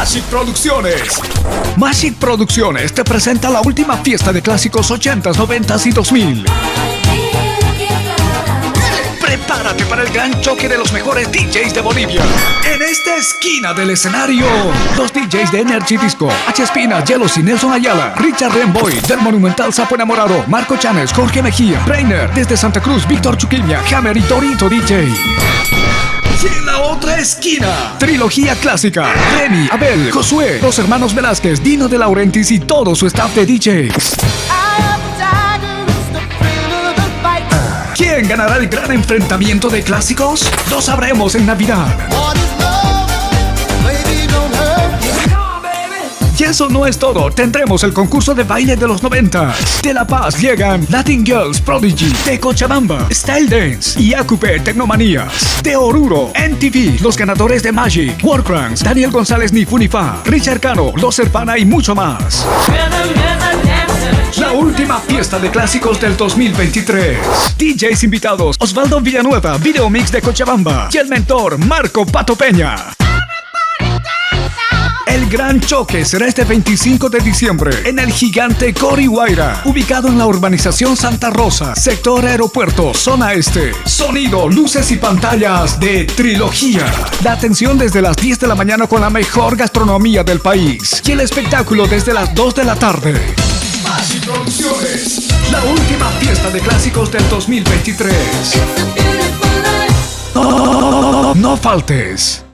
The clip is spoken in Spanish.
Magic Producciones. Magic Producciones te presenta la última fiesta de clásicos 80s, 90s y 2000. Prepárate para el gran choque de los mejores DJs de Bolivia. En esta esquina del escenario, los DJs de Energy Disco, H. Espina, Jealousy, Nelson Ayala, Richard Remboy, del Monumental Sapo Enamorado, Marco Chanes, Jorge Mejía, Reiner, desde Santa Cruz, Víctor Chuquilña, Hammer y Torito DJ. Y en la otra esquina, trilogía clásica, Remy, Abel, Josué, los hermanos Velázquez, Dino de Laurentiis y todo su staff de DJs. ¿Quién ganará el gran enfrentamiento de clásicos? Lo sabremos en Navidad. Y eso no es todo, tendremos el concurso de baile de los 90. De La Paz llegan Latin Girls Prodigy, de Cochabamba, Style Dance y Acupe Tecnomanías. De Oruro, NTV, los ganadores de Magic, Warcrans, Daniel González Ni Funifa, Richard Cano, Los Serpana y mucho más. La última fiesta de clásicos del 2023. DJs invitados: Osvaldo Villanueva, Video Mix de Cochabamba, y el mentor Marco Pato Peña. El gran choque será este 25 de diciembre en el gigante Cori Guaira, ubicado en la urbanización Santa Rosa, sector aeropuerto, zona este. Sonido, luces y pantallas de trilogía. La atención desde las 10 de la mañana con la mejor gastronomía del país. Y el espectáculo desde las 2 de la tarde. Magic Producciones, la última fiesta de clásicos del 2023. No faltes.